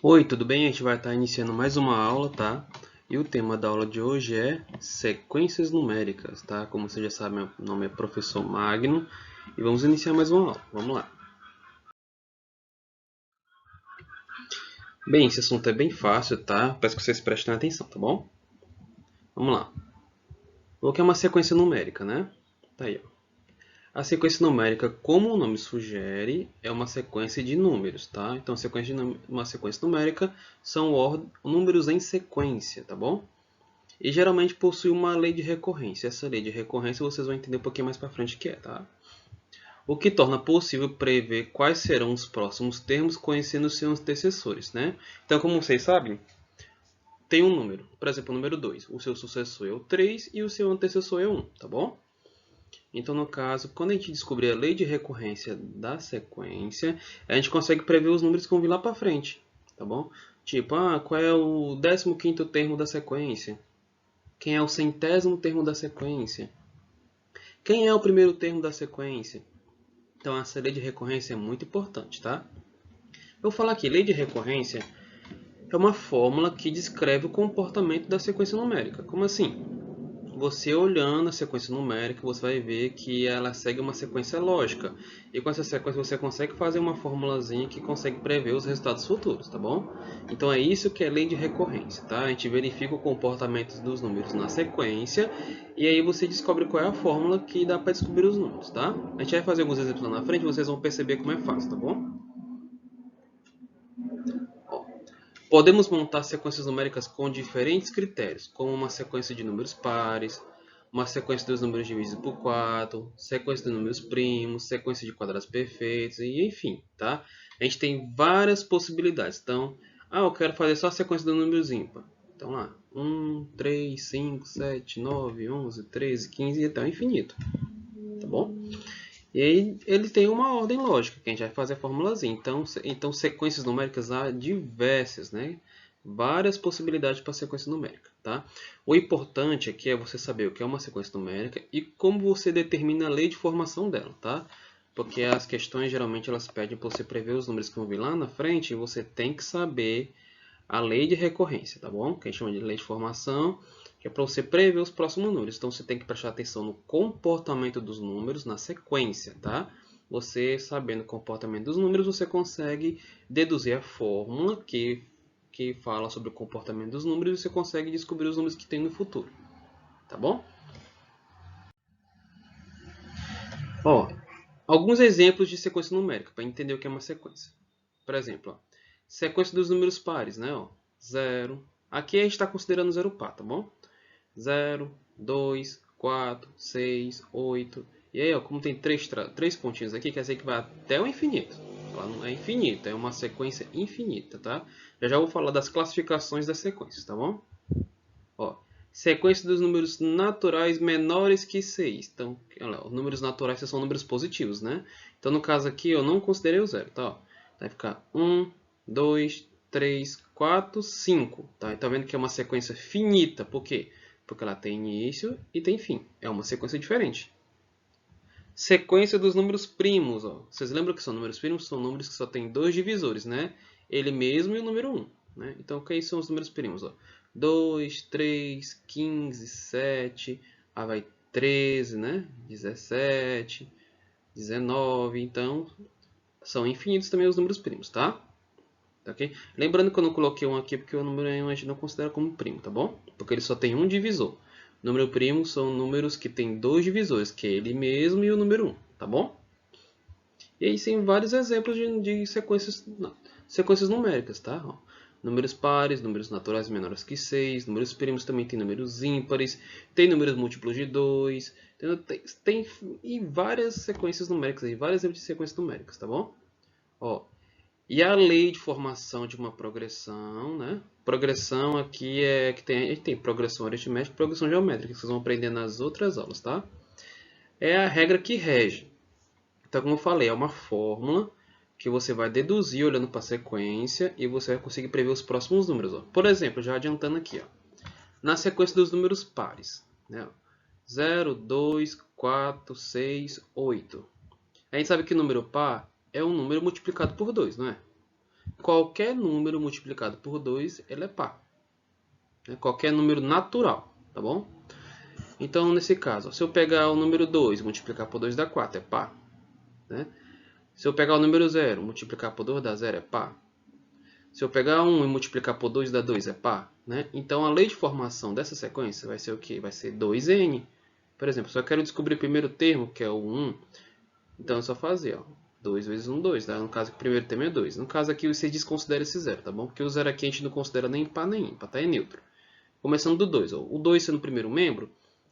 Oi, tudo bem? A gente vai estar iniciando mais uma aula, tá? E o tema da aula de hoje é sequências numéricas, tá? Como você já sabe, meu nome é Professor Magno e vamos iniciar mais uma aula. Vamos lá. Bem, esse assunto é bem fácil, tá? Peço que vocês prestem atenção, tá bom? Vamos lá. O que é uma sequência numérica, né? Tá aí, ó. A sequência numérica, como o nome sugere, é uma sequência de números, tá? Então, uma sequência numérica são números em sequência, tá bom? E geralmente possui uma lei de recorrência. Essa lei de recorrência vocês vão entender um pouquinho mais para frente o que é, tá? O que torna possível prever quais serão os próximos termos conhecendo seus antecessores, né? Então, como vocês sabem, tem um número, por exemplo, o número 2. O seu sucessor é o 3 e o seu antecessor é o 1, tá bom? Então, no caso, quando a gente descobrir a lei de recorrência da sequência, a gente consegue prever os números que vão vir lá para frente, tá bom? Tipo, qual é o 15º termo da sequência? Quem é o centésimo termo da sequência? Quem é o primeiro termo da sequência? Então, essa lei de recorrência é muito importante, tá? Eu vou falar aqui, lei de recorrência é uma fórmula que descreve o comportamento da sequência numérica. Como assim? Você olhando a sequência numérica, você vai ver que ela segue uma sequência lógica. E com essa sequência você consegue fazer uma formulazinha que consegue prever os resultados futuros, tá bom? Então é isso que é lei de recorrência, tá? A gente verifica o comportamento dos números na sequência e aí você descobre qual é a fórmula que dá para descobrir os números, tá? A gente vai fazer alguns exemplos lá na frente e vocês vão perceber como é fácil, tá bom? Ó, podemos montar sequências numéricas com diferentes critérios, como uma sequência de números pares, uma sequência dos números divididos por 4, sequência de números primos, sequência de quadrados perfeitos, e enfim, tá? A gente tem várias possibilidades. Então, eu quero fazer só a sequência dos números ímpar. Então lá, 1, 3, 5, 7, 9, 11, 13, 15 e até o infinito, tá bom? E aí ele tem uma ordem lógica, que a gente vai fazer a formulazinha. Então sequências numéricas há diversas, né? Várias possibilidades para sequência numérica, tá? O importante aqui é você saber o que é uma sequência numérica e como você determina a lei de formação dela, tá? Porque as questões geralmente elas pedem para você prever os números que vão vir lá na frente e você tem que saber a lei de recorrência, tá bom? Que a gente chama de lei de formação, que é para você prever os próximos números. Então, você tem que prestar atenção no comportamento dos números na sequência, tá? Você, sabendo o comportamento dos números, você consegue deduzir a fórmula que fala sobre o comportamento dos números e você consegue descobrir os números que tem no futuro, tá bom? Ó, alguns exemplos de sequência numérica, para entender o que é uma sequência. Por exemplo, ó, sequência dos números pares, né? Ó, 0. Aqui a gente está considerando zero par, tá bom? 0, 2, 4, 6, 8. E aí, ó, como tem três pontinhos aqui, quer dizer que vai até o infinito. Ela não é infinita, é uma sequência infinita, tá? Já vou falar das classificações das sequências, tá bom? Ó, sequência dos números naturais menores que 6. Então, olha lá, os números naturais são números positivos, né? Então, no caso aqui, eu não considerei o zero, tá? Ó, vai ficar 1, 2, 3, 4, 5. Tá? Tá vendo que é uma sequência finita. Por quê? Porque ela tem início e tem fim. É uma sequência diferente. Sequência dos números primos. Ó. Vocês lembram que são números primos? São números que só têm dois divisores, né? Ele mesmo e o número 1. Né? Então, quem são os números primos? Ó? 2, 3, 15, 7, vai 13, né? 17, 19. Então, são infinitos também os números primos, tá? Okay? Lembrando que eu não coloquei um aqui porque o número 1 a gente não considera como primo, tá bom? Porque ele só tem um divisor. Número primo são números que têm dois divisores, que é ele mesmo e o número 1, tá bom? E aí tem vários exemplos de sequências numéricas, tá? Ó, números pares, números naturais menores que 6, números primos também tem números ímpares, tem números múltiplos de 2, tem e várias sequências numéricas aí, vários exemplos de sequências numéricas, tá bom? Ó, e a lei de formação de uma progressão, né? Progressão aqui é que a gente tem progressão aritmética e progressão geométrica, que vocês vão aprender nas outras aulas, tá? É a regra que rege. Então, como eu falei, é uma fórmula que você vai deduzir olhando para a sequência e você vai conseguir prever os próximos números. Ó. Por exemplo, já adiantando aqui, ó, na sequência dos números pares, né? 0, 2, 4, 6, 8. A gente sabe que o número par é um número multiplicado por 2, não é? qualquer número multiplicado por 2, ele é par. Qualquer número natural, tá bom? Então, nesse caso, se eu pegar o número 2 e multiplicar por 2 dá 4, é par. Né? Se eu pegar o número 0 e multiplicar por 2 dá 0, é par. Se eu pegar 1 e multiplicar por 2 dá 2, é par. Né? Então, a lei de formação dessa sequência vai ser o quê? Vai ser 2n. Por exemplo, se eu quero descobrir o primeiro termo, que é o 1, então é só fazer, ó, 2 vezes 1, 2. Tá? No caso, o primeiro termo é 2. No caso aqui, você desconsidera esse 0, tá bom? Porque o 0 aqui a gente não considera nem par nem ímpar, tá? É neutro. Começando do 2. Ó. O 2 sendo o primeiro membro,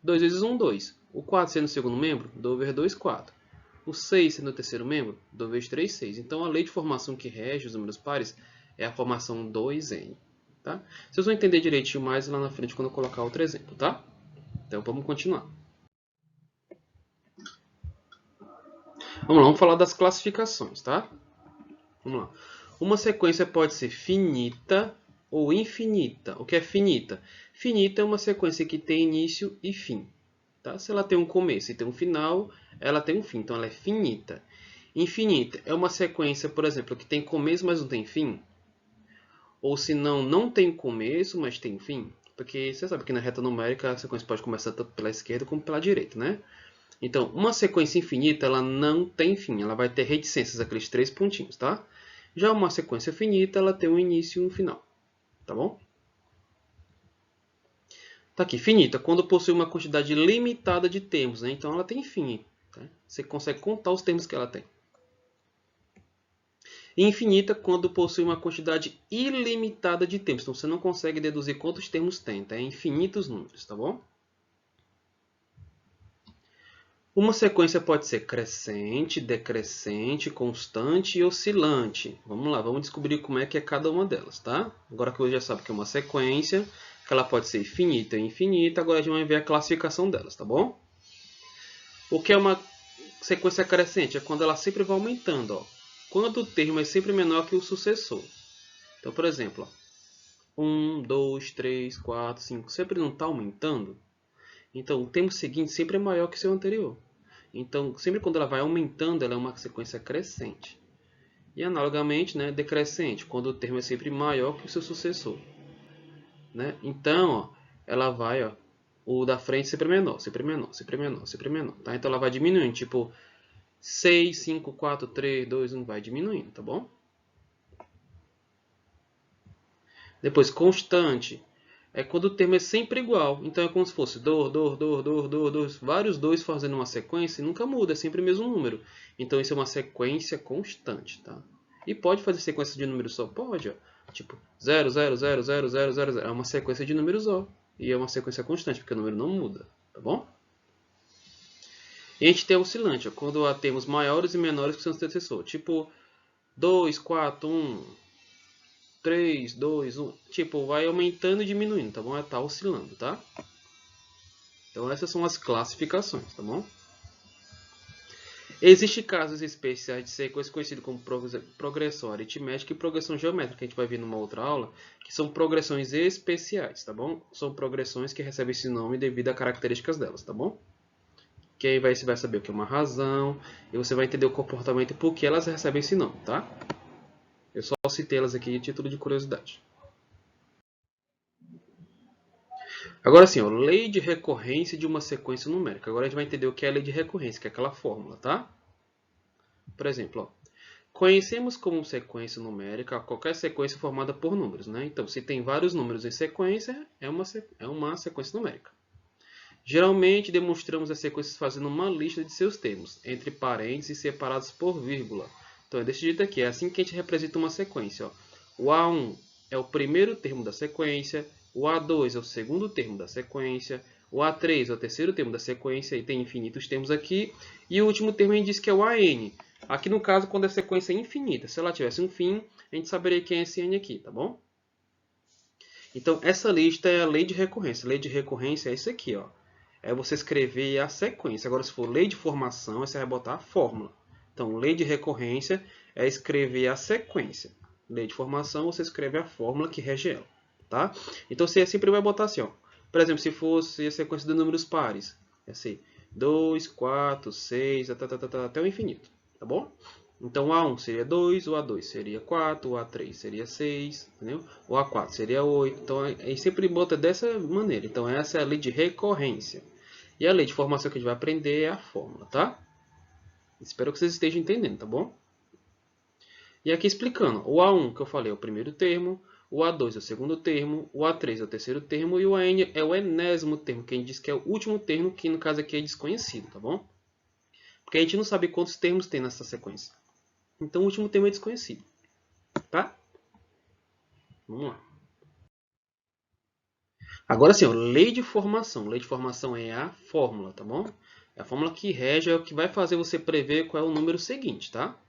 2 vezes 1, 2. O 4 sendo o segundo membro, 2 vezes 2, 4. O 6 sendo o terceiro membro, 2 vezes 3, 6. Então, a lei de formação que rege os números pares é a formação 2n. Tá? Vocês vão entender direitinho mais lá na frente quando eu colocar outro exemplo, tá? Então, vamos continuar. Vamos lá, vamos falar das classificações, tá? Vamos lá. Uma sequência pode ser finita ou infinita. O que é finita? Finita é uma sequência que tem início e fim. Tá? Se ela tem um começo e tem um final, ela tem um fim. Então, ela é finita. Infinita é uma sequência, por exemplo, que tem começo, mas não tem fim. Ou se não, não tem começo, mas tem fim. Porque você sabe que na reta numérica a sequência pode começar tanto pela esquerda como pela direita, né? Então, uma sequência infinita, ela não tem fim. Ela vai ter reticências, aqueles 3 pontinhos, tá? Já uma sequência finita, ela tem um início e um final. Tá bom? Tá aqui, finita, quando possui uma quantidade limitada de termos, né? Então ela tem fim. Tá? Você consegue contar os termos que ela tem. E infinita, quando possui uma quantidade ilimitada de termos. Então você não consegue deduzir quantos termos tem. Tá? É infinitos números, tá bom? Uma sequência pode ser crescente, decrescente, constante e oscilante. Vamos lá, vamos descobrir como é que é cada uma delas, tá? Agora que você já sabe que é uma sequência, que ela pode ser finita e infinita, agora a gente vai ver a classificação delas, tá bom? O que é uma sequência crescente? É quando ela sempre vai aumentando, ó. Quando o termo é sempre menor que o sucessor. Então, por exemplo, ó, 1, 2, 3, 4, 5, sempre não está aumentando? Então, o termo seguinte sempre é maior que o seu anterior. Então, sempre quando ela vai aumentando, ela é uma sequência crescente. E, analogamente, né, decrescente, quando o termo é sempre maior que o seu sucessor. Né? Então, ó, ela vai, ó, o da frente sempre menor, sempre menor, sempre menor, sempre menor. Tá? Então, ela vai diminuindo, tipo 6, 5, 4, 3, 2, 1, vai diminuindo, tá bom? Depois, constante. É quando o termo é sempre igual. Então é como se fosse vários 2 fazendo uma sequência e nunca muda, é sempre o mesmo número. Então isso é uma sequência constante, tá? E pode fazer sequência de números só? Pode, ó. Tipo 0, 0, 0, 0, 0, 0, 0. É uma sequência de números só. E é uma sequência constante, porque o número não muda, tá bom? E a gente tem oscilante, ó, quando há termos maiores e menores que o seu antecessor. Tipo 2, 4, 1... 3, 2, 1, tipo, vai aumentando e diminuindo, tá bom? Tá oscilando, tá? Então essas são as classificações, tá bom? Existem casos especiais de sequência conhecido como progressão aritmética e progressão geométrica, que a gente vai ver numa outra aula, que são progressões especiais, tá bom? São progressões que recebem esse nome devido a características delas, tá bom? Que aí você vai saber o que é uma razão, e você vai entender o comportamento e por que elas recebem esse nome, tá? Eu só citei elas aqui a título de curiosidade. Agora sim, ó, lei de recorrência de uma sequência numérica. Agora a gente vai entender o que é a lei de recorrência, que é aquela fórmula, tá? Por exemplo, ó, conhecemos como sequência numérica qualquer sequência formada por números, né? Então, se tem vários números em sequência, é uma sequência numérica. Geralmente, demonstramos as sequências fazendo uma lista de seus termos, entre parênteses separados por vírgula. Então, é desse jeito aqui, é assim que a gente representa uma sequência. Ó. O A1 é o primeiro termo da sequência, o A2 é o segundo termo da sequência, o A3 é o terceiro termo da sequência, e tem infinitos termos aqui, e o último termo a gente diz que é o AN. Aqui no caso, quando a sequência é infinita, se ela tivesse um fim, a gente saberia quem é esse N aqui, tá bom? Então, essa lista é a lei de recorrência. A lei de recorrência é isso aqui, ó. É você escrever a sequência. Agora, se for lei de formação, você vai botar a fórmula. Então, lei de recorrência é escrever a sequência. Lei de formação, você escreve a fórmula que rege ela. Tá? Então, você sempre vai botar assim. Ó. Por exemplo, se fosse a sequência de números pares. É assim, 2, 4, 6, até o infinito. Tá bom? Então, o A1 seria 2, o A2 seria 4, o A3 seria 6, entendeu? O A4 seria 8. Então, a gente sempre bota dessa maneira. Então, essa é a lei de recorrência. E a lei de formação que a gente vai aprender é a fórmula, tá? Espero que vocês estejam entendendo, tá bom? E aqui explicando, o A1 que eu falei é o primeiro termo, o A2 é o segundo termo, o A3 é o terceiro termo e o AN é o enésimo termo, que a gente diz que é o último termo, que no caso aqui é desconhecido, tá bom? Porque a gente não sabe quantos termos tem nessa sequência. Então o último termo é desconhecido, tá? Vamos lá. Agora sim, ó, lei de formação. Lei de formação é a fórmula, tá bom? É a fórmula que rege, é o que vai fazer você prever qual é o número seguinte, tá?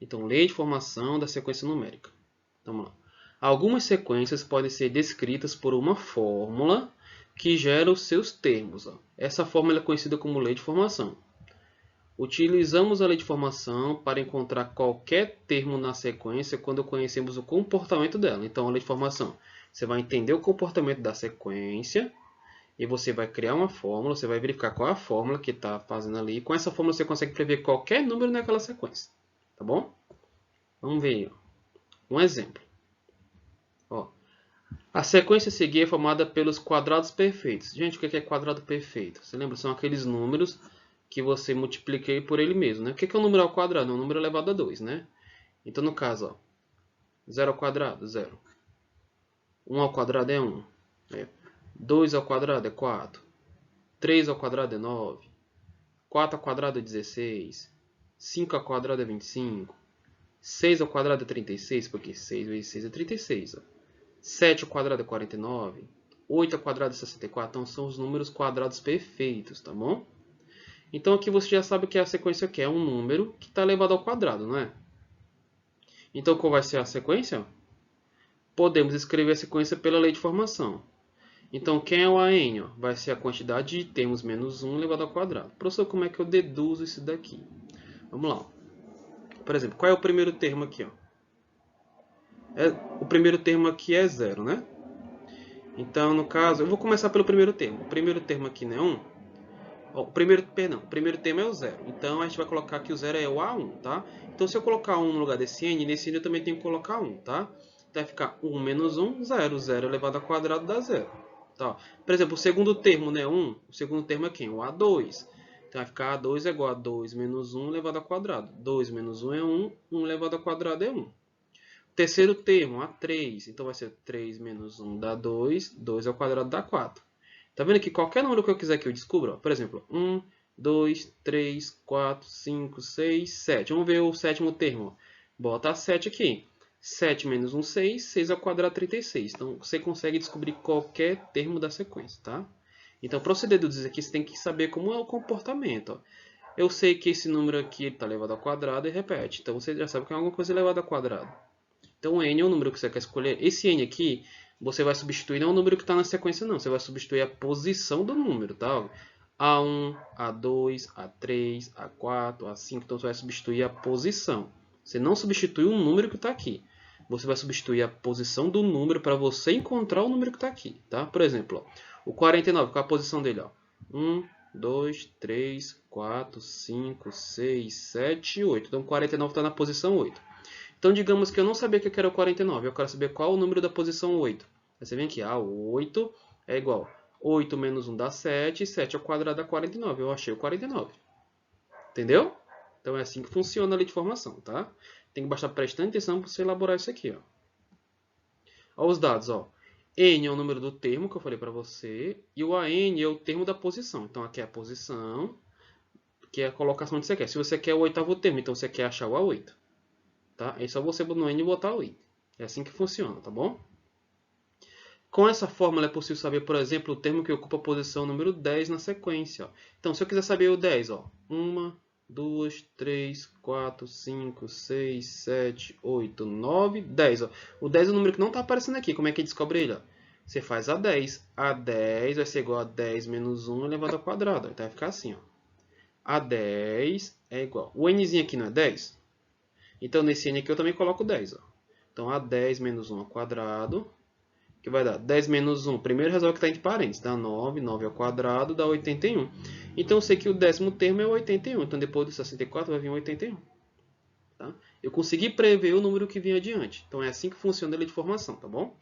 Então, lei de formação da sequência numérica. Então, vamos lá. Algumas sequências podem ser descritas por uma fórmula que gera os seus termos. Ó. Essa fórmula é conhecida como lei de formação. Utilizamos a lei de formação para encontrar qualquer termo na sequência quando conhecemos o comportamento dela. Então, a lei de formação, você vai entender o comportamento da sequência e você vai criar uma fórmula, você vai verificar qual é a fórmula que está fazendo ali. E com essa fórmula você consegue prever qualquer número naquela sequência. Tá bom? Vamos ver um exemplo. Ó, a sequência a seguir é formada pelos quadrados perfeitos. Gente, o que é quadrado perfeito? Você lembra? São aqueles números que você multiplica por ele mesmo, né? O que é um número ao quadrado? É um número elevado a 2, né? Então, no caso, ó, 0 ao quadrado, 0. 1 ao quadrado é 1. 2 ao quadrado é 4. 3 ao quadrado é 9. 4 ao quadrado é 16. 5 ao quadrado é 25. 6 ao quadrado é 36, porque 6 vezes 6 é 36. Ó. 7 ao quadrado é 49. 8 ao quadrado é 64. Então, são os números quadrados perfeitos, tá bom? Então, aqui você já sabe que a sequência aqui é um número que está elevado ao quadrado, não é? Então, qual vai ser a sequência? Podemos escrever a sequência pela lei de formação. Então, quem é o AN? Vai ser a quantidade de termos menos 1 elevado ao quadrado. Professor, como é que eu deduzo isso daqui? Vamos lá. Por exemplo, qual é o primeiro termo aqui? O primeiro termo aqui é 0, né? Então, no caso, eu vou começar pelo primeiro termo. O primeiro termo aqui não é 1. O primeiro termo é o 0. Então, a gente vai colocar que o 0 é o A1, tá? Então, se eu colocar 1 no lugar desse N, nesse N eu também tenho que colocar 1, tá? Então, vai ficar 1 menos 1, 0. 0 elevado ao quadrado dá 0. Tá? Por exemplo, o segundo termo não é 1. O segundo termo é quem? O A2. Então, vai ficar A2 é igual a 2 menos 1 elevado ao quadrado. 2 menos 1 é 1. 1 elevado ao quadrado é 1. Terceiro termo, A3. Então, vai ser 3 menos 1 dá 2. 2 ao quadrado dá 4. Tá vendo que qualquer número que eu quiser que eu descubra, ó, por exemplo, 1, 2, 3, 4, 5, 6, 7. Vamos ver o sétimo termo. Ó. Bota 7 aqui. 7 menos 1, 6. 6 ao quadrado, 36. Então, você consegue descobrir qualquer termo da sequência, tá? Então, para você deduzir aqui, você tem que saber como é o comportamento. Ó. Eu sei que esse número aqui está elevado ao quadrado e repete. Então, você já sabe que é alguma coisa elevada ao quadrado. Então, n é o número que você quer escolher. Esse n aqui, você vai substituir não o número que está na sequência, não. Você vai substituir a posição do número, tá? A1, A2, A3, A4, A5. Então, você vai substituir a posição. Você não substitui o número que está aqui. Você vai substituir a posição do número para você encontrar o número que está aqui, tá? Por exemplo, ó, o 49, qual é a posição dele? Ó? 1, 2, 3, 4, 5, 6, 7, 8. Então, 49 está na posição 8. Então, digamos que eu não sabia que era o 49. Eu quero saber qual é o número da posição 8. Aí você vem aqui, 8 é igual. 8 menos 1 dá 7. 7 ao quadrado dá 49. Eu achei o 49. Entendeu? Então, é assim que funciona a lei de formação, tá? Tem que bastar prestando atenção para você elaborar isso aqui, ó. Olha os dados, ó. N é o número do termo que eu falei para você. E o AN é o termo da posição. Então, aqui é a posição, que é a colocação que você quer. Se você quer o oitavo termo, então você quer achar o A8. Tá? É só você no N botar o I. É assim que funciona, tá bom? Com essa fórmula é possível saber, por exemplo, o termo que ocupa a posição número 10 na sequência. Ó. Então, se eu quiser saber o 10, ó, 1, 2, 3, 4, 5, 6, 7, 8, 9, 10. Ó. O 10 é o número que não está aparecendo aqui. Como é que descobre ele? Ó? Você faz a 10. A 10 vai ser igual a 10 menos 1 elevado ao quadrado. Então, vai ficar assim. Ó. A 10 é igual. O Nzinho aqui não é 10? Então, nesse N aqui eu também coloco 10. Ó. Então, A10 menos 1 ao quadrado, que vai dar 10 menos 1. Primeiro resolve o que está entre parênteses. Dá 9. 9 ao quadrado dá 81. Então, eu sei que o décimo termo é o 81. Então, depois do 64 vai vir o 81. Tá? Eu consegui prever o número que vem adiante. Então é assim que funciona a lei de formação, tá bom?